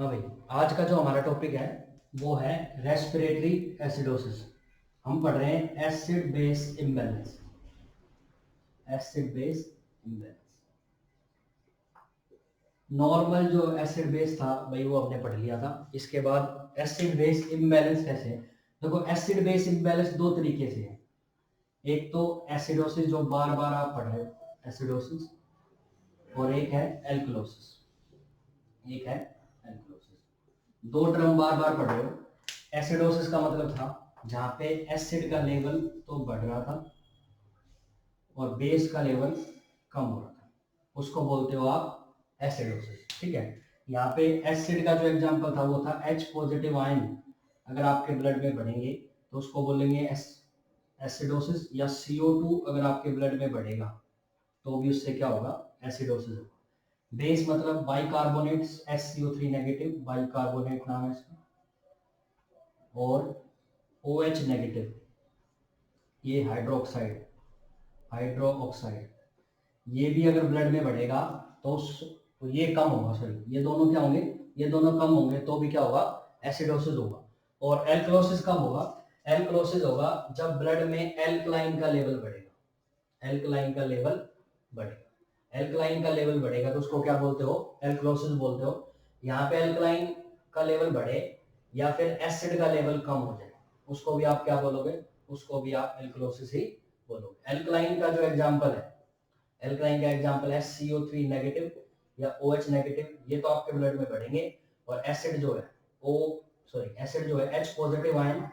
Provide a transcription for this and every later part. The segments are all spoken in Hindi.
हाँ भाई, आज का जो हमारा टॉपिक है वो है रेस्पिरेटरी एसिडोसिस। हम पढ़ रहे हैं acid base imbalance. Acid base imbalance normal जो एसिड बेस था भाई वो हमने पढ़ लिया था। इसके बाद एसिड बेस इम्बैलेंस कैसे है। देखो, एसिड बेस इम्बैलेंस दो तरीके से है। एक तो एसिडोसिस जो बार बार आप पढ़ रहे हो, एसिडोसिस, और एक है एल्कलोसिस। एक है एल्कलोसिस। दो टर्म बार बार पढ़ रहे हो। एसिडोसिस का मतलब था जहां पे एसिड का लेवल तो बढ़ रहा था और बेस का लेवल कम हो रहा था, उसको बोलते हो आप एसिडोसिस। ठीक है। यहाँ पे एसिड का जो एग्जांपल था वो था H पॉजिटिव आयन अगर आपके ब्लड में बढ़ेंगे तो उसको बोलेंगे एसिडोसिस, या CO2 अगर आपके ब्लड में बढ़ेगा तो भी उससे क्या होगा, एसिडोसिस होगा। बेस मतलब बाइकार्बोनेट, SCO3 नेगेटिव बाइकार्बोनेट नाम है इसका, और OH नेगेटिव ये हाइड्रोक्साइड, हाइड्रो ऑक्साइड, ये भी अगर ब्लड में बढ़ेगा तो तो ये कम होगा, सॉरी ये दोनों क्या होंगे, ये दोनों कम होंगे तो भी क्या होगा, एसिडोसिस होगा। और एल्कलोसिस कब होगा, एल्कलोसिस होगा जब ब्लड में एल्कलाइन का लेवल बढ़ेगा। एल्कलाइन का लेवल बढ़ेगा, एल्कलाइन का लेवल बढ़ेगा तो उसको क्या बोलते हो, एल्कलोसिस बोलते हो। यहाँ पे एल्कलाइन का लेवल बढ़े या फिर एसिड का लेवल कम हो जाए उसको भी आप क्या बोलोगे, उसको भी आप एल्कलोसिस ही बोलोगे। एल्कलाइन का जो एग्जांपल है, एल्कलाइन का एग्जांपल है CO3 नेगेटिव या OH नेगेटिव, ये तो आपके ब्लड में बढ़ेंगे। और एसिड जो है एसिड जो है H पॉजिटिव आयन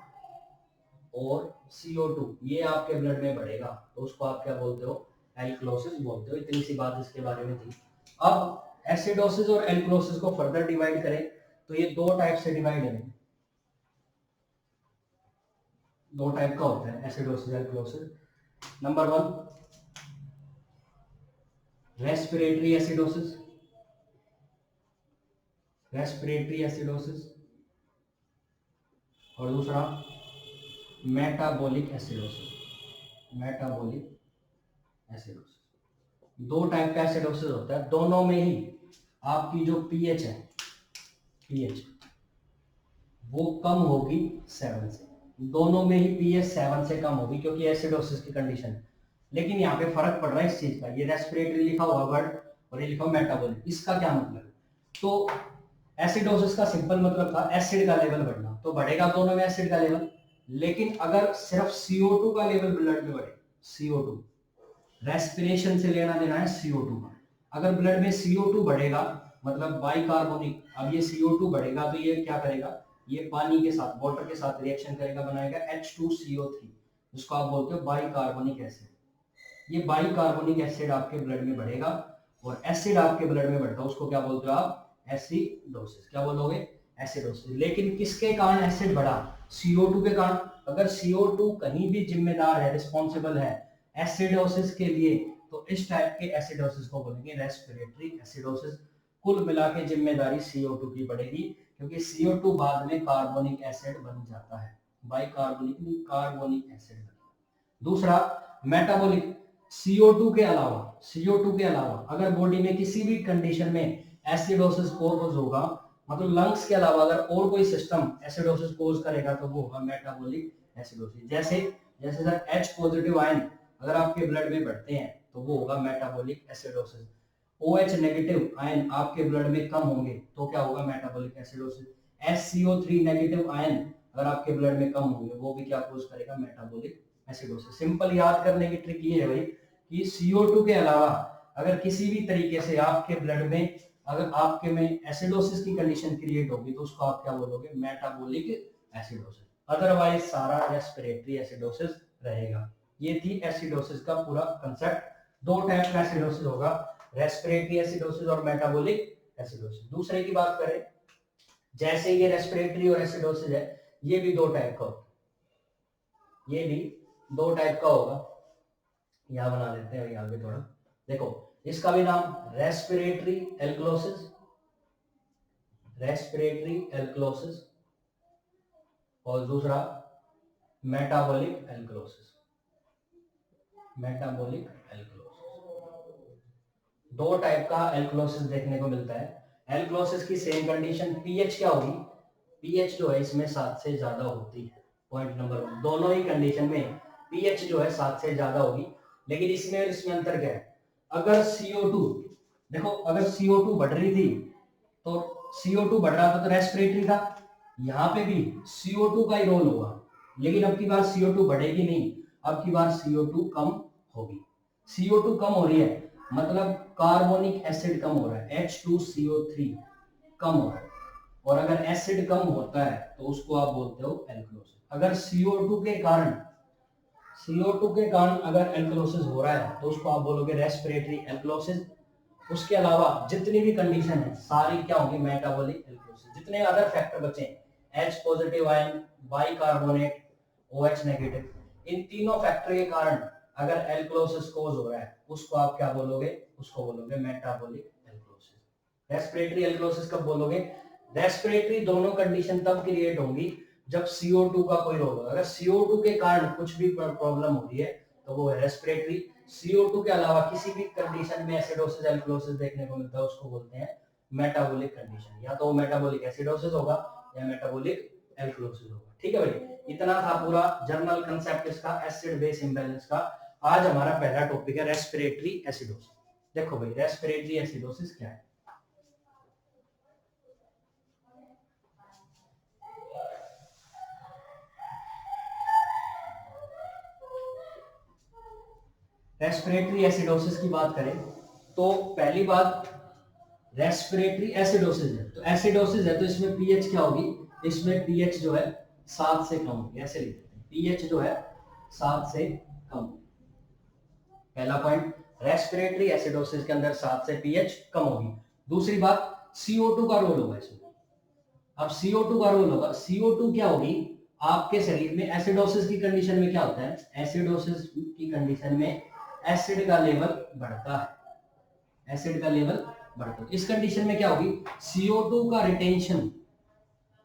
और CO2 ये आपके ब्लड में बढ़ेगा तो उसको आप क्या बोलते हो, एल्कलोसिस बोलते हो। इतनी सी बात इसके बारे में थी। अब एसिडोसिस और एल्कलोसिस को फर्दर डिवाइड करें तो ये दो टाइप से डिवाइड है। दो टाइप का होता है acidosis alkalosis. Number one, respiratory acidosis, respiratory acidosis. और दूसरा मेटाबॉलिक एसिडोसिस, मेटाबॉलिक एसिडोसिस। दो टाइप का एसिडोसिस होता है, दोनों में ही आपकी जो पीएच है, पीएच वो कम होगी 7 से। दोनों में ही पीएच 7 से कम होगी क्योंकि एसिडोसिस की कंडीशन। लेकिन यहाँ पे फर्क पड़ रहा है इस चीज का, ये रेस्पिरेटरी लिखा हुआ वर्ड और ये लिखा हुआ मेटाबॉलिक, इसका क्या मतलब है। तो एसिडोसिस का सिंपल मतलब था एसिड का लेवल बढ़ना, तो बढ़ेगा दोनों में एसिड का लेवल। लेकिन अगर सिर्फ CO2 का लेवल ब्लड में बढ़े, CO2 रेस्पिरेशन से लेना देना है CO2 का, अगर ब्लड में CO2 बढ़ेगा मतलब बाइकार्बोनिक, अब ये CO2 बढ़ेगा तो ये क्या करेगा, ये पानी के साथ, वाटर के साथ रिएक्शन करेगा, बनाएगा H2CO3, जिसको आप बोलते हो बाइकार्बोनिक एसिड। ये बाइकार्बोनिक एसिड आपके ब्लड में बढ़ेगा और एसिड आपके ब्लड में बढ़ता है, उसको क्या बोलते हो आप, एसिडोसिस। क्या बोलोगे, एसिडोसिस। लेकिन किसके कारण एसिड बढ़ा, CO2 के कारण। अगर CO2 कहीं भी जिम्मेदार है, रिस्पॉन्सिबल है एसिडोसिस के लिए, तो इस टाइप के एसिडोसिस को बोलेंगे रेस्पिरेटरी एसिडोसिस। कुल मिला के जिम्मेदारी CO2 की पड़ेगी क्योंकि CO2 बाद में कार्बोनिक एसिड बन जाता है, बाइकार्बोनिक नहीं, कार्बोनिक एसिड। दूसरा मेटाबॉलिक, CO2 के अलावा अगर बॉडी में किसी भी कंडीशन में एसिडोसिस कोज होगा, मतलब लंग्स के अलावा अगर और कोई सिस्टम एसिडोसिस कोज करेगा तो वो होगा मेटाबॉलिक एसिडोसिस। जैसे जैसे सर H पॉजिटिव आयन अगर आपके ब्लड में बढ़ते हैं तो वो होगा metabolic acidosis. OH negative ion आपके ब्लड में कम होंगे तो क्या होगा, metabolic acidosis. SCO3 negative ion अगर आपके ब्लड में कम होंगे वो भी क्या कोज करेगा, मेटाबॉलिक एसिडोसिस। सिंपल याद करने की ट्रिक ये है भाई कि CO2 के अलावा अगर किसी भी तरीके से आपके ब्लड में, अगर आपके में एसिडोसिस की कंडीशन क्रिएट होगी तो उसको आप क्या बोलोगे, मेटाबॉलिक एसिडोसिस। अदरवाइज सारा रेस्पिरेटरी एसिडोसिस रहेगा। ये थी एसिडोसिस का पूरा कंसेप्ट। दो टाइप का एसिडोसिस होगा, रेस्पिरेटरी एसिडोसिस और मेटाबॉलिक एसिडोसिस। दूसरे की बात करें, जैसे ये रेस्पिरेटरी और एसिडोसिस है, ये भी दो टाइप का होगा, ये भी दो टाइप का होगा। यहां बना देते हैं यहाँ पे थोड़ा, देखो इसका भी नाम रेस्पिरेटरी एल्कलोसिस, रेस्पिरेटरी एल्कलोसिस, और दूसरा मेटाबॉलिक एल्कलोसिस, मेटाबॉलिक एल्कलोसिस। दो टाइप का एल्कलोसिस देखने को मिलता है। एल्कलोसिस की सेम कंडीशन, पीएच क्या होगी, पीएच जो है इसमें 7 से ज्यादा होती है। पॉइंट नंबर 1, दोनों ही कंडीशन में पीएच जो है 7 से ज्यादा होगी। लेकिन इसमें और इसमें अंतर क्या है, अगर CO2, देखो अगर CO2 बढ़ रही थी तो CO2 बढ़ रहा था तो रेस्पिरेटरी था, यहाँ पे भी CO2 का ही रोल होगा। लेकिन अब की बार CO2 बढ़ेगी नहीं, अब की बार CO2 कम होगी। CO2 कम हो रही है मतलब कार्बोनिक एसिड कम हो रहा है, H2CO3 कम हो रहा है। और अगर एसिड कम होता है तो उसको आप बोलते हो एल्कलोसिस। अगर CO2 के कारण अगर एल्कलोसिस हो रहा है तो उसको आप बोलोगे रेस्पिरेटरी एल्कलोसिस। उसके अलावा जितनी भी कंडीशन है सारी क्या होंगी, मेटाबॉलिक एल्कलोसिस। जितने अदर फैक्टर बचे, H positive ion, bicarbonate, OH negative, इन तीनों फैक्टर के कारण अगर एल्कलोसिस कोज हो रहा है उसको आप क्या बोलोगे, उसको बोलोगे मेटाबॉलिक एल्कलोसिस। रेस्पिरेटरी एल्कलोसिस कब बोलोगे, रेस्पिरेटरी दोनों कंडीशन तब क्रिएट होंगी जब CO2 का कोई रोल होगा। अगर CO2 के कारण कुछ भी प्रॉब्लम हो रही है तो वो है रेस्पिरेटरी। CO2 के अलावा किसी भी कंडीशन में एसिडोसिस एल्कलोसिस देखने को मिलता है उसको बोलते हैं मेटाबॉलिक कंडीशन। या तो मेटाबॉलिक एसिडोसिस होगा या मेटाबॉलिक एल्कलोसिस होगा। ठीक है भाई, इतना था पूरा जर्नल कंसेप्ट इसका, एसिड बेस इंबैलेंस का। आज हमारा पहला टॉपिक है रेस्पिरेटरी एसिडोसिस। देखो भाई रेस्पिरेटरी एसिडोसिस क्या है। रेस्पिरेटरी एसिडोसिस की बात करें तो पहली बात रेस्पिरेटरी एसिडोसिस है, तो एसिडोसिस है तो इसमें पीएच क्या होगी, इसमें पीएच जो है 7 से कम होगी। ऐसे लिख देते हैं, पीएच जो है 7 से कम। पहला पॉइंट, रेस्पिरेटरी एसिडोसिस के अंदर 7 से पीएच कम होगी। दूसरी बात, CO2 का रोल होगा इसमें। अब CO2 का रोल होगा, CO2 क्या होगी, आपके शरीर में एसिडोसिस की कंडीशन में क्या होता है, एसिडोसिस की कंडीशन में एसिड का लेवल बढ़ता है, एसिड का लेवल बढ़ता है। इस कंडीशन में क्या होगी, CO2 का रिटेंशन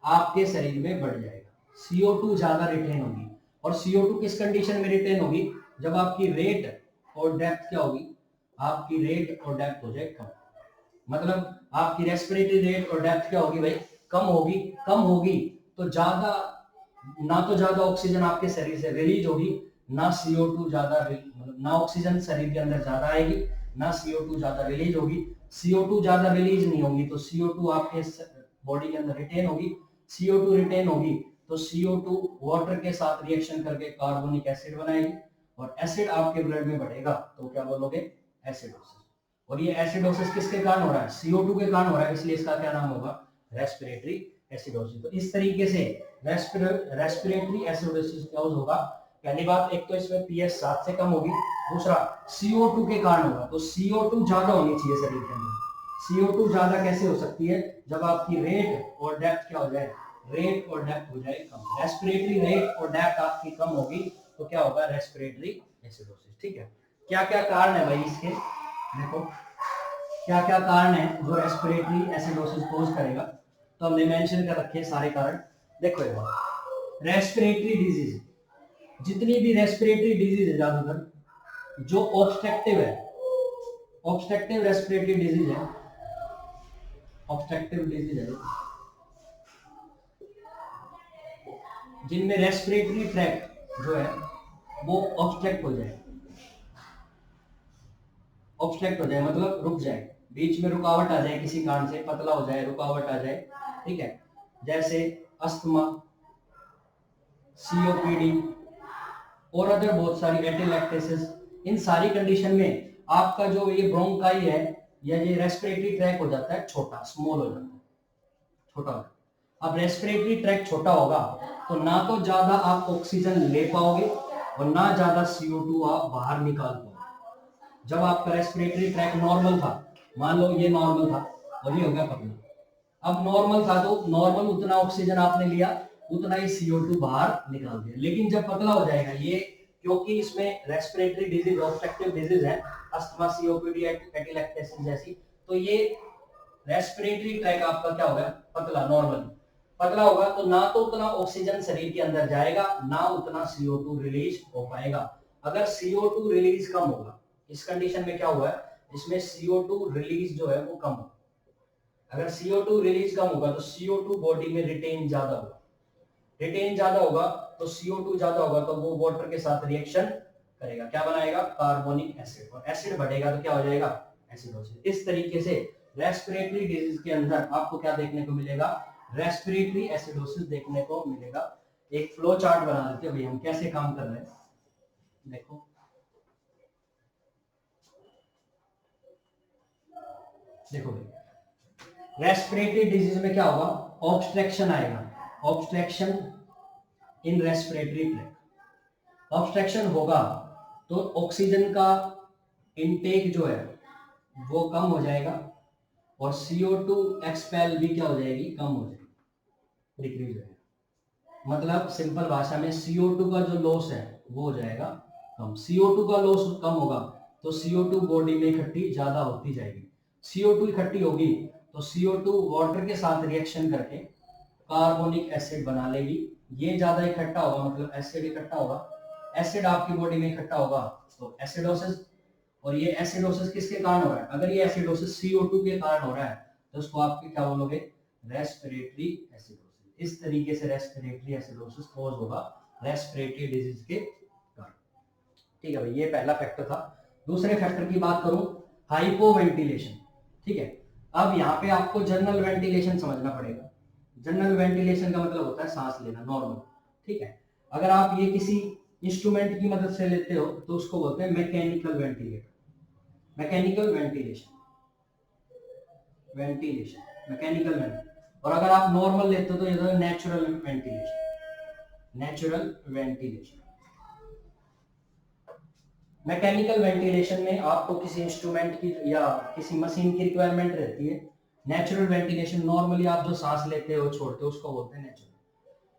आपके शरीर में बढ़ जाएगा, CO2 ज्यादा रिटेन होगी। और CO2 किस कंडीशन में रिटेन होगी, जब आपकी रेट और डेप्थ क्या होगी, आपकी रेट और डेप्थ हो जाए कम। मतलब आपकी रेस्पिरेटरी रेट और डेप्थ क्या होगी भाई, कम होगी। कम होगी तो ज्यादा, ना तो ज्यादा ऑक्सीजन आपके शरीर से रिलीज होगी, ना CO2 ज्यादा, मतलब ना ऑक्सीजन शरीर के अंदर ज्यादा आएगी, ना CO2 ज्यादा रिलीज होगी। CO2 ज्यादा रिलीज नहीं होगी तो CO2 आपके बॉडी के अंदर रिटेन होगी। CO2 रिटेन होगी तो CO2 वाटर के साथ रिएक्शन करके कार्बोनिक एसिड बनाएगी, और एसिड आपके ब्लड में बढ़ेगा तो क्या बोलोगे, एसिडोसिस। और ये एसिडोसिस किसके कारण हो रहा है, CO2 के कारण हो रहा है, इसलिए इसका क्या नाम होगा, रेस्पिरेटरी एसिडोसिस। तो इस तरीके से रेस्पिरेटरी एसिडोसिस क्या होगा, पहली बात एक तो इसमें पीएच 7 से कम होगी, दूसरा CO2 के कारण होगा। तो CO2 ज्यादा होनी चाहिए शरीर के अंदर। CO2 ज्यादा कैसे हो सकती है, जब आपकी रेट और डेप्थ क्या हो जाए, रेट और डेप्थ हो जाए कम। रेस्पिरेटरी रेट और डेप्थ आपकी कम होगी तो क्या होगा, रेस्पिरेटरी एसिडोसिस। ठीक है, क्या क्या कारण है भाई इसके, देखो क्या क्या कारण है जो रेस्पिरेटरी एसिडोसिस कोज करेगा। तो हमने मेंशन कर रखे हैं सारे कारण। देखो एक बार, रेस्पिरेटरी डिजीज, जितनी भी रेस्पिरेटरी डिजीज है ज्यादातर जो ऑब्स्ट्रक्टिव है, ऑब्स्ट्रक्टिव रेस्पिरेटरी डिजीज है, ऑब्स्ट्रक्टिव डिजीज है जिनमें रेस्पिरेटरी ट्रैक जो है वो ऑब्स्ट्रक्ट हो जाए, ऑब्स्ट्रक्ट हो जाए मतलब रुक जाए, बीच में रुकावट आ जाए किसी कारण से, पतला हो जाए, रुकावट आ जाए। ठीक है, जैसे अस्थमा, COPD और अदर बहुत सारी एटिलैक्टेसिस। इन सारी कंडीशन में आपका जो ये ब्रोंकाई है या ये रेस्पिरेटरी ट्रैक हो जाता है छोटा, स्मॉल हो जाता है, छोटा हो जाता है। अब रेस्पिरेटरी ट्रैक छोटा होगा तो ना तो ज्यादा आप ऑक्सीजन ले पाओगे और ना ज्यादा CO2 आप बाहर निकाल पाओगे। जब आपका रेस्पिरेटरी ट्रैक नॉर्मल था, मान लो ये नॉर्मल था और ये हो गया पतला, अब नॉर्मल था तो नॉर्मल उतना ऑक्सीजन आपने लिया, उतना ही CO2 बाहर निकाल दिया। लेकिन जब पतला हो जाएगा ये, क्योंकि इसमें रेस्पिरेटरी डिजीज ऑब्स्ट्रक्टिव डिजीज है, अस्थमा, COPD, एटिलैक्टेसिस जैसी, तो ये रेस्पिरेटरी ट्रैक आपका क्या होगा, पतला, नॉर्मल पतला होगा तो ना तो उतना ऑक्सीजन शरीर के अंदर जाएगा, ना उतना CO2 रिलीज हो पाएगा। अगर CO2 रिलीज कम होगा, इस कंडीशन में क्या हुआ है, इसमें CO2 रिलीज जो है वो कम होगा। अगर CO2 रिलीज कम होगा तो CO2 बॉडी में रिटेन ज्यादा होगा, रिटेन ज्यादा होगा तो CO2 ज्यादा होगा तो वो वाटर के साथ रिएक्शन करेगा, क्या बनाएगा, कार्बोनिक एसिड, और एसिड बढ़ेगा तो क्या हो जाएगा, एसिडोसिस। इस तरीके से रेस्पिरेटरी डिजीज के अंदर आपको क्या देखने को मिलेगा, रेस्पिरेटरी एसिडोसिस देखने को मिलेगा। एक फ्लो चार्ट बना देते हैं भाई हम कैसे काम कर रहे हैं, देखो देखो भाई, रेस्पिरेटरी डिजीज में क्या होगा, ऑब्स्ट्रक्शन आएगा, ऑब्स्ट्रक्शन इन रेस्पिरेटरी ट्रैक्ट। ऑब्स्ट्रक्शन होगा तो ऑक्सीजन का इनटेक जो है वो कम हो जाएगा और CO2 एक्सपेल भी क्या हो जाएगी, कम हो जाएगी, डिक्रीज हो जाएगा। मतलब सिंपल भाषा में CO2 का जो लॉस है वो हो जाएगा कम। CO2 का लॉस कम होगा तो CO2 बॉडी में इकट्ठी ज्यादा होती जाएगी। CO2 इकट्ठी होगी तो CO2 वाटर के साथ रिएक्शन करके कार्बोनिक एसिड बना लेगी। ये ज्यादा इकट्ठा होगा मतलब एसिड इकट्ठा होगा, एसिड आपकी बॉडी में इकट्ठा होगा तो एसिडोसिस। और ये एसिडोसिस किसके कारण हो रहा है, अगर ये एसिडोसिस CO2 के कारण हो रहा है तो उसको आप क्या बोलोगे, रेस्पिरेटरी एसिडोसिस। इस तरीके से रेस्पिरेटरी एसिडोसिस कॉज होगा रेस्पिरेटरी डिजीज के कारण। ठीक है भाई, ये पहला फैक्टर था। दूसरे फैक्टर की बात करूं, हाइपोवेंटिलेशन। ठीक है, अब यहाँ पे आपको जनरल वेंटिलेशन समझना पड़ेगा। जनरल वेंटिलेशन का मतलब होता है सांस लेना नॉर्मल। ठीक है, अगर आप ये किसी इंस्ट्रूमेंट की मदद से लेते हो तो उसको बोलते हैं mechanical ventilator, mechanical ventilation, ventilation mechanical ventilation. और अगर आप नॉर्मल लेते हो तो ये natural ventilation, natural ventilation. Mechanical ventilation में आपको किसी इंस्ट्रूमेंट की या किसी मशीन की रिक्वायरमेंट रहती है। नेचुरल वेंटिलेशन नॉर्मली आप जो सांस लेते हो छोड़ते हो उसको बोलते हैं नेचुरल।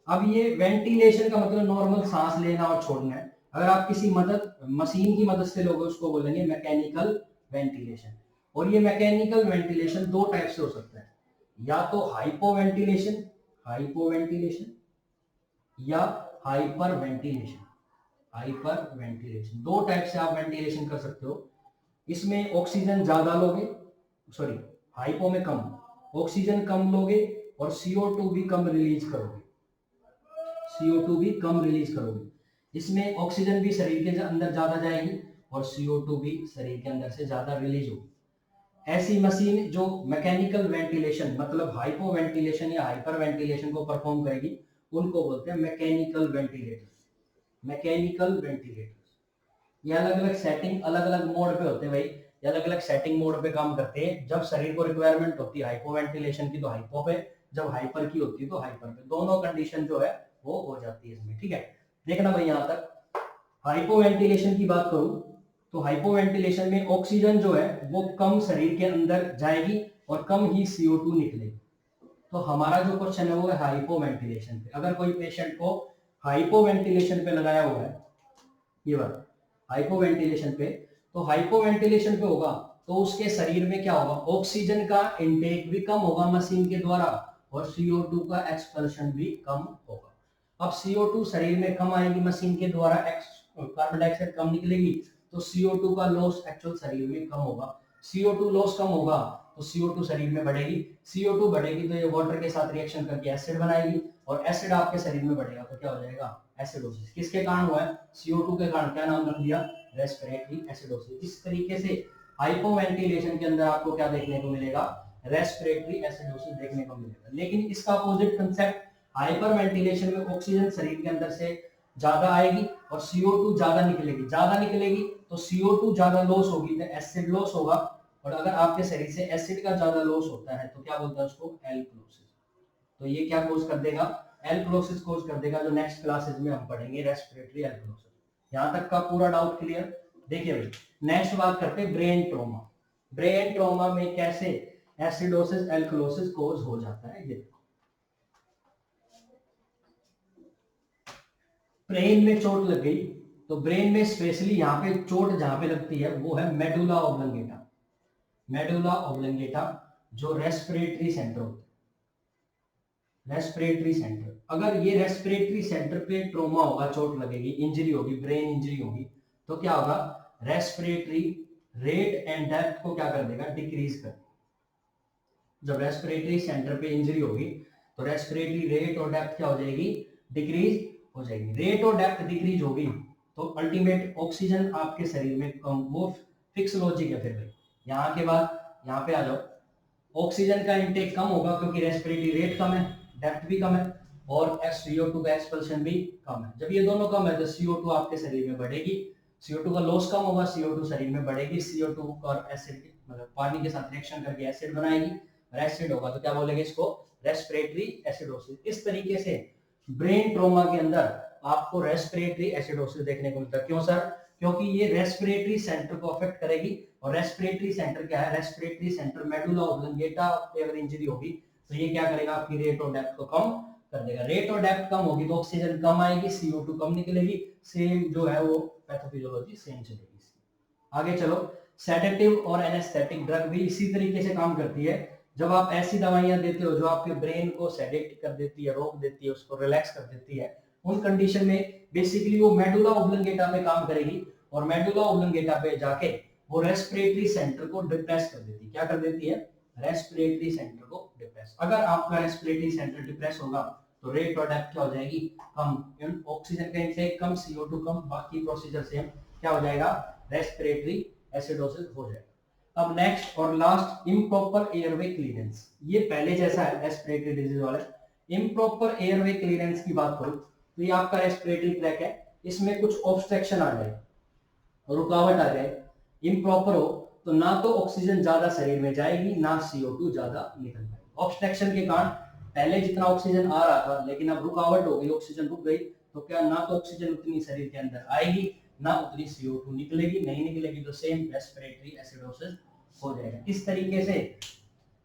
अब ये वेंटिलेशन का मतलब नॉर्मल सांस लेना और छोड़ना है। अगर आप किसी मशीन की मदद से लोगे उसको बोलेंगे मैकेनिकल वेंटिलेशन। और ये मैकेनिकल वेंटिलेशन दो टाइप से हो सकता है, या तो हाइपोवेंटिलेशन, हाइपोवेंटिलेशन, या हाइपर वेंटिलेशन, हाइपर वेंटिलेशन। दो टाइप से आप वेंटिलेशन कर सकते हो। इसमें ऑक्सीजन ज्यादा लोगे, सॉरी हाइपो में कम, ऑक्सीजन कम लोगे और CO2 भी कम रिलीज करोगे, CO2 भी कम रिलीज करोगे। इसमें ऑक्सीजन भी शरीर के अंदर ज्यादा जाएगी और CO2 भी शरीर के अंदर से ज्यादा रिलीज होगी। ऐसी मशीन जो मैकेनिकल वेंटिलेशन मतलब हाइपो वेंटिलेशन या हाइपर वेंटिलेशन को परफॉर्म करेगी उनको बोलते हैं मैकेनिकल वेंटिलेटर, मैकेनिकल वेंटिलेटर। ये अलग अलग सेटिंग अलग अलग मोड पे होते हैं भाई, ये अलग अलग सेटिंग मोड पे काम करते हैं। जब शरीर को रिक्वायरमेंट होती है हाइपो वेंटिलेशन की तो हाइपो पे, जब हाइपर की होती है तो हाइपर पे, दोनों कंडीशन जो है वो हो जाती है इसमें। ठीक है, देखना भाई यहाँ तक। हाइपो वेंटिलेशन की बात करूं तो हाइपो वेंटिलेशन में ऑक्सीजन जो है वो कम शरीर के अंदर जाएगी और कम ही CO2 निकलेगी। तो हमारा जो क्वेश्चन है वो है हाइपो वेंटिलेशन पे। अगर कोई पेशेंट को हाइपो वेंटिलेशन पे लगाया हुआ है, ये बात हाइपो वेंटिलेशन पे, तो हाइपो वेंटिलेशन पे होगा तो उसके शरीर में क्या होगा, ऑक्सीजन का इनटेक भी कम होगा मशीन के द्वारा और CO2 का एक्सपल्शन भी कम होगा। अब CO2 शरीर में कम आएगी मशीन के द्वारा, कार्बन डाइऑक्साइड कम निकलेगी तो CO2 का लॉस एक्चुअल शरीर में कम होगा। CO2 लॉस कम होगा तो CO2 शरीर में बढ़ेगी, CO2 बढ़ेगी तो ये वाटर के साथ रिएक्शन करके एसिड बनाएगी और एसिड आपके शरीर में बढ़ेगा तो क्या हो जाएगा, एसिडोसिस। किसके कारण हुआ है, CO2 के कारण। क्या नाम रख दिया, रेस्पिरेटरी एसिडोसिस। इस तरीके से हाइपोवेंटिलेशन के अंदर आपको क्या देखने को मिलेगा, रेस्पिरेटरी एसिडोसिस देखने को मिलेगा। लेकिन इसका अपोजिट कंसेप्ट, हाइपर वेंटिलेशन में ऑक्सीजन शरीर के अंदर से ज्यादा आएगी और CO2 ज्यादा निकलेगी, ज्यादा निकलेगी तो CO2 ज्यादा लॉस होगी तो एसिड लॉस होगा। और अगर आपके शरीर से एसिड का ज्यादा लॉस होता है तो क्या बोलते हैं उसको, एल्कलोसिस। तो ये क्या कोज कर देगा, एल्कलोसिस कोज कर देगा, जो नेक्स्ट क्लासेस में हम पढ़ेंगे रेस्पिरेटरी एल्कलोसिस। यहां तक का पूरा डाउट क्लियर। देखिए भाई, नेक्स्ट बात करते हैं ब्रेन ट्रॉमा। ब्रेन ट्रॉमा में कैसे एसिडोसिस एल्कलोसिस कोज हो जाता है। ये ब्रेन में चोट लग गई तो ब्रेन में स्पेशली यहाँ पे चोट जहां पे लगती है वो है मेडुला ऑब्लंगेटा, मेडुला ऑब्लंगेटा जो रेस्पिरेटरी सेंटर होता है, रेस्पिरेटरी सेंटर। अगर ये रेस्पिरेटरी सेंटर पे ट्रोमा होगा, चोट लगेगी, इंजरी होगी, ब्रेन इंजरी होगी तो क्या होगा, रेस्पिरेटरी रेट एंड डेप्थ को क्या कर देगा, डिक्रीज कर, जब रेस्पिरेटरी सेंटर पे इंजरी होगी तो रेस्पिरेटरी रेट और डेप्थ क्या हो जाएगी, डिक्रीज हो जाएगी। रेट और डेप्थ डिक्रीज होगी तो अल्टीमेट ऑक्सीजन आपके शरीर में कम, वो फिक्स लॉजिक है। फिर भाई यहाँ के बाद यहाँ पे आ जाओ, ऑक्सीजन का इनटेक कम होगा क्योंकि रेस्पिरेटरी रेट कम है, डेप्थ भी कम है और CO2 का एक्सपल्शन भी कम है। जब ये दोनों कम है तो CO2 आपके शरीर में बढ़ेगी, CO2 का लॉस कम होगा, CO2 शरीर में बढ़ेगी, CO2 और एसिड मतलब पानी के साथ रिएक्शन करके एसिड बनाएगी और एसिड होगा तो क्या बोलेंगे इसको, रेस्पिरेटरी एसिडोसिस। इस तरीके से ब्रेन ट्रॉमा के अंदर आपको रेस्पिरेटरी एसिडोसिस देखने को मिलता है। क्यों सर, क्योंकि ये रेस्पिरेटरी सेंटर को अफेक्ट करेगी और रेस्पिरेटरी सेंटर क्या है, रेस्पिरेटरी सेंटर मेडुला ऑब्लंगेटा पे अगर इंजरी होगी तो ये क्या करेगा, आपकी रेट और डेप्थ को कम कर देगा। रेट और डेप्थ कम होगी तो ऑक्सीजन कम आएगी, CO2 कम निकलेगी, सेम जो है वो पैथोफिजियोलॉजी सेम चलेगी। आगे चलो, सेडेटिव और एनेस्थेटिक ड्रग भी इसी तरीके से काम करती है। जब आप ऐसी दवाइयां देते हो जो आपके ब्रेन को सेडेट कर देती है, रोक देती है, उसको रिलैक्स कर देती है, उन कंडीशन में बेसिकली वो मेडुला ऑब्लंगेटा पे काम करेगी और मेडुला ऑब्लंगेटा पे जाके वो रेस्पिरेटरी सेंटर को डिप्रेस कर देती है। क्या कर देती है, रेस्पिरेटरी सेंटर को डिप्रेस। अगर आपका रेस्पिरेटरी सेंटर डिप्रेस होगा तो रेट और डेप्थ क्या हो जाएगी, कम, ऑक्सीजन का इनटेक कम, CO2 कम, बाकी प्रोसीजर सेम, क्या हो जाएगा, रेस्पिरेटरी एसिडोसिस हो जाएगा। अब नेक्स्ट और लास्ट, इम्प्रॉपर एयरवे क्लीयरेंस। ये पहले जैसा है रेस्पिरेटरी डिजीज वाले। इम्प्रॉपर एयरवे क्लीयरेंस की बात करूं तो ये आपका रेस्पिरेटरी ट्रैक है, इसमें कुछ ऑब्स्ट्रक्शन आ जाए, रुकावट आ जाए, इम्प्रॉपर हो तो ना तो ऑक्सीजन ज्यादा शरीर में जाएगी ना CO2 ज्यादा निकल पाएगी। ऑब्स्ट्रक्शन के कारण पहले जितना ऑक्सीजन आ रहा था लेकिन अब रुकावट हो गई, ऑक्सीजन रुक गई तो क्या ना तो ऑक्सीजन उतनी शरीर के अंदर आएगी ना उतनी CO2 निकलेगी, नहीं निकलेगी तो सेम रेस्पिरेटरी एसिडोसिस हो जाएगा। इस तरीके से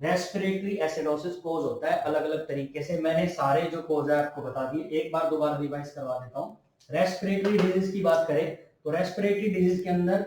रेस्पिरेटरी एसिडोसिस कोज होता है अलग अलग तरीके से। मैंने सारे जो कोज है आपको बता दिए, एक बार दोबारा रिवाइज करवा देता हूँ। रेस्पिरेटरी डिजीज की बात करें तो रेस्पिरेटरी डिजीज के अंदर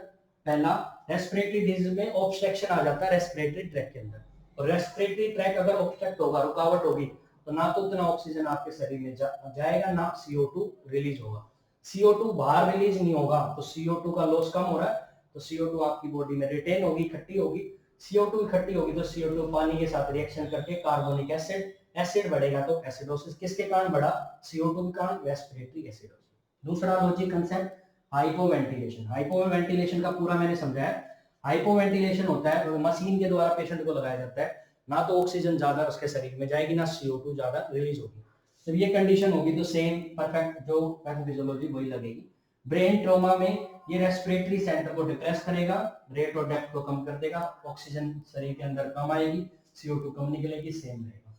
पहला, रेस्पिरेटरी डिजीज में ऑब्स्ट्रक्शन आ जाता है रेस्पिरेटरी ट्रैक के अंदर, और रेस्पिरेटरी ट्रैक अगर ऑब्स्ट्रक्ट होगा, रुकावट होगी तो ना तो उतना ऑक्सीजन आपके शरीर में जाएगा ना CO2 रिलीज होगा। CO2 बाहर रिलीज नहीं होगा तो CO2 का लॉस कम हो रहा है तो CO2 आपकी बॉडी में रिटेन होगी, इकट्ठी होगी। CO2 इकट्ठी होगी तो CO2 पानी के साथ रिएक्शन करके कार्बोनिक एसिड बढ़ेगा तो एसिडोसिस किसके कारण बढ़ा, CO2 के कारण, रेस्पिरेटरी एसिडोसिस। दूसरा लॉजिक कंसेप्ट, हाइपोवेंटिलेशन। हाइपोवेंटिलेशन का पूरा मैंने समझाया। हाइपोवेंटिलेशन होता है तो मशीन के द्वारा पेशेंट को लगाया जाता है, ना तो ऑक्सीजन ज्यादा उसके शरीर में जाएगी ना CO2 ज्यादा रिलीज होगी। जब ये कंडीशन होगी तो सेम परफेक्ट जो पैथोफिजियोलॉजी वही लगेगी। ब्रेन ट्रॉमा में ये रेस्पिरेटरी सेंटर को डिप्रेस करेगा, रेट और डेप्थ को कम कर देगा, ऑक्सीजन शरीर के अंदर कम आएगी, CO2 कम निकलेगी, सेम रहेगा।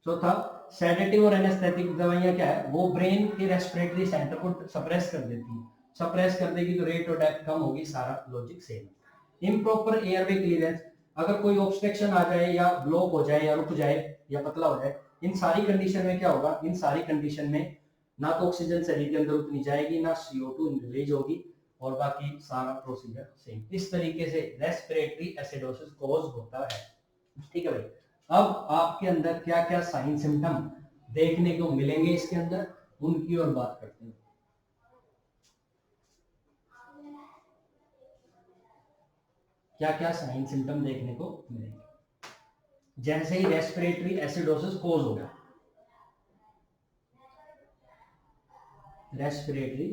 चौथा, सेडेटिव और एनेस्थेटिक दवाइयां क्या है, वो ब्रेन के रेस्पिरेटरी सेंटर को सप्रेस कर देती है, सप्रेस कर देगी तो रेट और डेप्थ कम होगी, सारा लॉजिक सेम है। इम्प्रॉपर एयरवे क्लियरेंस, अगर कोई ऑब्स्ट्रक्शन आ जाए या ब्लॉक हो जाए या रुक जाए या पतला हो जाए, इन सारी कंडीशन में क्या होगा, इन सारी कंडीशन में ना तो ऑक्सीजन शरीर के अंदर उतनी जाएगी ना CO2 रिलीज होगी और बाकी सारा प्रोसीजर सेम। इस तरीके से रेस्पिरेटरी एसिडोसिस कॉज होता है। ठीक है भाई, अब आपके अंदर क्या क्या साइन सिम्टम देखने को मिलेंगे इसके अंदर, उनकी और बात करते हैं। क्या क्या साइन सिम्टम देखने को मिलेंगे जैसे ही रेस्पिरेटरी एसिडोसिस कोज होगा। रेस्पिरेटरी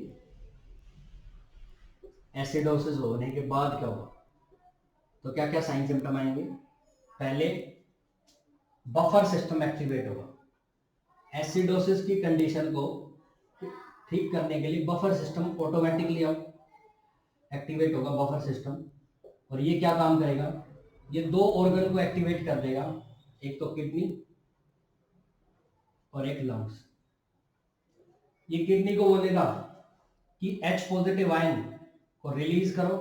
एसिडोसिस होने के बाद क्या होगा, तो क्या क्या साइन सिम्टम आएंगे। पहले बफर सिस्टम एक्टिवेट होगा। एसिडोसिस की कंडीशन को ठीक करने के लिए बफर सिस्टम ऑटोमेटिकली अब एक्टिवेट होगा, बफर सिस्टम। और ये क्या काम करेगा, ये दो ऑर्गन को एक्टिवेट कर देगा, एक तो किडनी और एक लंग्स। ये किडनी को बोलेगा कि H पॉजिटिव आयन को रिलीज करो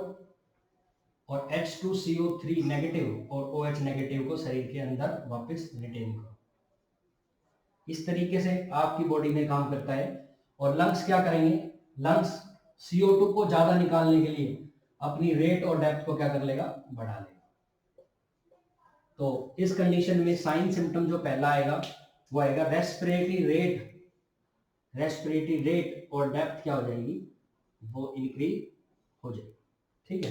और H2CO3 नेगेटिव और OH नेगेटिव को शरीर के अंदर वापस रिटेन करो। इस तरीके से आपकी बॉडी में काम करता है। और लंग्स क्या करेंगे, लंग्स CO2 को ज्यादा निकालने के लिए अपनी रेट और डेप्थ को क्या कर लेगा, बढ़ा लेगा। तो इस कंडीशन में साइन सिम्टम जो पहला आएगा वो आएगा रेस्पिरेटरी रेट और डेप्थ क्या हो जाएगी, वो इंक्रीज हो जाएगी। ठीक है,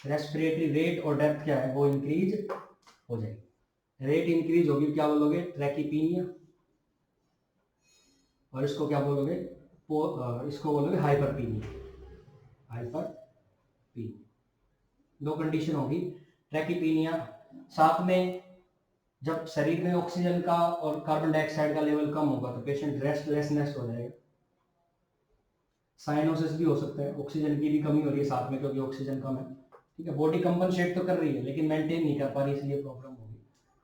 रेस्पिरेटरी रेट और डेप्थ क्या है, वो इंक्रीज हो जाएगी। रेट इंक्रीज होगी क्या बोलोगे, ट्रैकीपीनिया, और इसको क्या बोलोगे, इसको बोलोगे हाइपरपीनिया, हाइपरपीनिया। दो कंडीशन होगी, ट्रैकीपीनिया। साथ में जब शरीर में ऑक्सीजन का और कार्बन डाइऑक्साइड का लेवल कम होगा तो पेशेंट रेस्टलेसनेस हो जाएगा। साइनोसिस भी हो सकता है, ऑक्सीजन की भी कमी हो रही है साथ में क्योंकि ऑक्सीजन कम है, ठीक है। बॉडी कंपनसेट तो कर रही है लेकिन मेंटेन नहीं कर पा रही, इसलिए प्रॉब्लम होगी,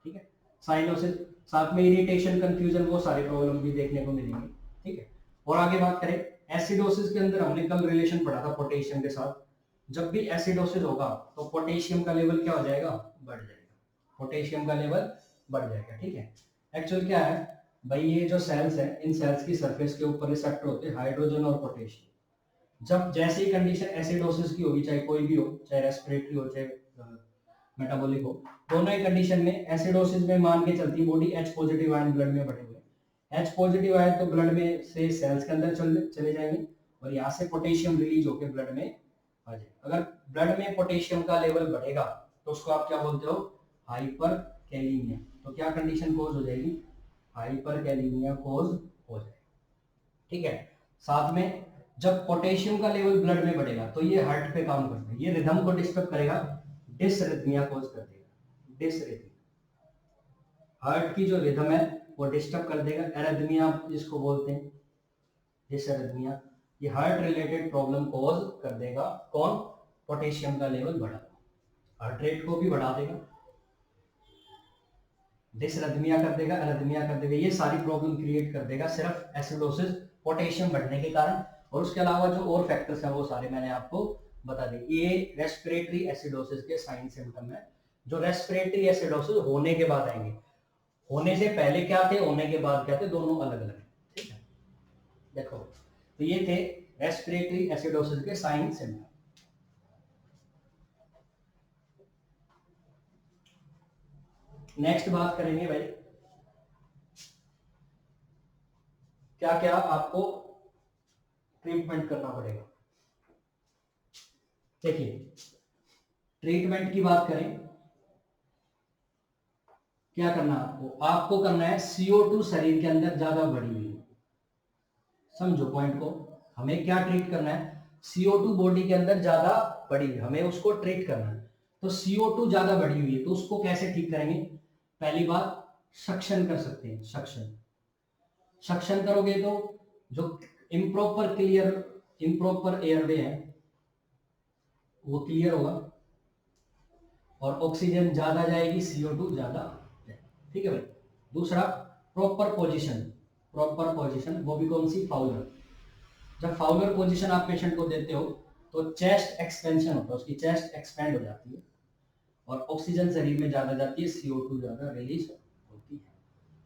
ठीक है। साइनोसिस, साथ में इरिटेशन, कंफ्यूजन, वो सारे प्रॉब्लम भी देखने को मिलेंगे, ठीक है। और आगे बात करें एसिडोसिस के अंदर, हमने कल रिलेशन पढ़ा था पोटेशियम के साथ। जब भी एसिडोसिस होगा तो पोटेशियम का लेवल क्या हो जाएगा, बढ़ जाएगा, पोटेशियम का लेवल बढ़ जाएगा, ठीक है। एक्चुअल क्या है भाई, ये जो सेल्स है इन सेल्स की सरफेस के ऊपर रिसेप्टर होते हैं हाइड्रोजन और पोटेशियम। जब जैसे ही कंडीशन एसिडोसिस की होगी, चाहे कोई भी हो, चाहे रेस्पिरेटरी हो चाहे मेटाबॉलिक हो, दोनों ही कंडीशन में एसिडोसिस में मान के चलती body H positive ion blood में बढ़े हुए। एच पॉजिटिव आयन तो ब्लड में से सेल्स के अंदर चले जाएंगे और यहाँ से पोटेशियम रिलीज होकर ब्लड में आ जाए। अगर ब्लड में पोटेशियम का लेवल बढ़ेगा तो उसको आप क्या बोलते हो, हाइपर कैलीमिया। तो क्या कंडीशन कोज हो जाएगी, हाइपर कैलीमिया कोज हो जाएगी, ठीक है। साथ में जब पोटेशियम का लेवल ब्लड में बढ़ेगा तो ये हार्ट पे काम करता है, ये रिदम को डिस्टर्ब करेगा, डिसरिथमिया कोज कर देगा, डिसरिथमिया। हार्ट की जो रिदम है वो डिस्टर्ब कर देगा, एरिथमिया जिसको बोलते हैं, डिसरिथमिया। ये हार्ट रिलेटेड प्रॉब्लम कोज कर देगा, कौन, पोटेशियम का लेवल बढ़ा, हार्ट रेट को भी बढ़ा देगा, डिसरिथमिया कर देगा, एरिथमिया कर देगा, ये सारी प्रॉब्लम क्रिएट कर देगा सिर्फ एसिडोसिस पोटेशियम बढ़ने के कारण। और उसके अलावा जो और फैक्टर्स हैं वो सारे मैंने आपको बता दिए। ये रेस्पिरेटरी एसिडोसिस के साइन सिम्टम है, जो रेस्पिरेटरी एसिडोसिस होने के बाद आएंगे। होने से पहले क्या थे, होने के बाद क्या थे, दोनों अलग अलग है, ठीक है। देखो तो ये थे रेस्पिरेटरी एसिडोसिस के साइन सिम्टम। नेक्स्ट बात करेंगे भाई, क्या क्या आपको ट्रीटमेंट करना पड़ेगा। देखिए ट्रीटमेंट की बात करें, क्या करना आपको, आपको करना है CO2 शरीर के अंदर ज्यादा बढ़ी हुई है, समझो पॉइंट को। हमें क्या ट्रीट करना है, CO2 बॉडी के अंदर ज्यादा बढ़ी हुई, हमें उसको ट्रीट करना है। तो CO2 ज्यादा बढ़ी हुई है तो उसको कैसे ठीक करेंगे, पहली बात सक्शन कर सकते हैं, सक्शन। सक्शन करोगे तो जो इम्प्रॉपर एयरवे है वो क्लियर होगा और ऑक्सीजन ज्यादा जाएगी, CO2 ज्यादा जाएगी, ठीक है भाई। दूसरा प्रॉपर पोजीशन, प्रॉपर पोजीशन वो भी कौन सी, फाउलर। जब फाउलर पोजीशन आप पेशेंट को देते हो तो चेस्ट एक्सपेंशन होता है, उसकी चेस्ट एक्सपेंड हो जाती है और ऑक्सीजन शरीर में ज्यादा जाती है, CO2 ज्यादा रिलीज होती है।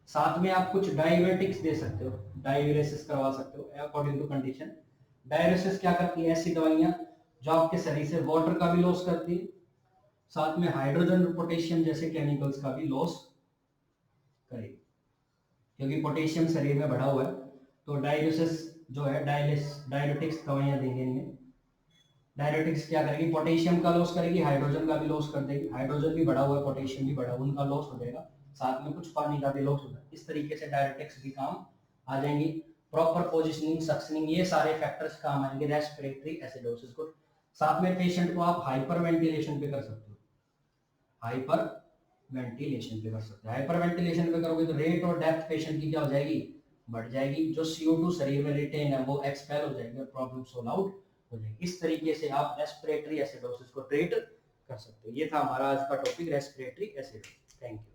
साथ में आप कुछ डाययूरेटिक्स दे सकते हो, डाययूरेसिस करवा सकते हो अकॉर्डिंग टू कंडीशन। डाययूरेसिस क्या करती है, ऐसी दवाइयां जो आपके शरीर से वाटर का भी लॉस करती है, साथ में हाइड्रोजन और पोटेशियम जैसे केमिकल्स का भी लॉस करेगी। क्योंकि पोटेशियम शरीर में बढ़ा हुआ है तो डाययूरेसिस जो है, डाययूरेटिक्स दवाइयां देंगे इनमें। डाययूरेटिक्स क्या करेगी, पोटेशियम का लॉस करेगी, हाइड्रोजन का भी लॉस कर देगी, हाइड्रोजन भी बढ़ा हुआ है, पोटेशियम भी बढ़ा हुआ, उनका लॉस हो जाएगा, साथ में कुछ पानी का भी लॉस होगा। इस तरीके से डायरेक्टिक्स भी काम आ जाएंगी। प्रॉपर पोजिशनिंग, सक्शनिंग, ये सारे फैक्टर्स काम आएंगे रेस्पिरेटरी एसिडोसिस को। साथ में पेशेंट को आप हाइपर वेंटिलेशन पे कर सकते हो, हाइपर वेंटिलेशन पे कर सकते हो। हाइपर वेंटिलेशन पे करोगे तो रेट और डेप्थ पेशेंट की क्या हो जाएगी, बढ़ जाएगी। जो CO2 शरीर में रिटेन है वो एक्सपेल हो जाएगी और प्रॉब्लम सोल्व आउट हो जाएगी। इस तरीके से आप रेस्पिरेटरी एसिडोसिस को ट्रीट कर सकते हो। ये था हमारा आज का topic, respiratory acidosis. Thank you.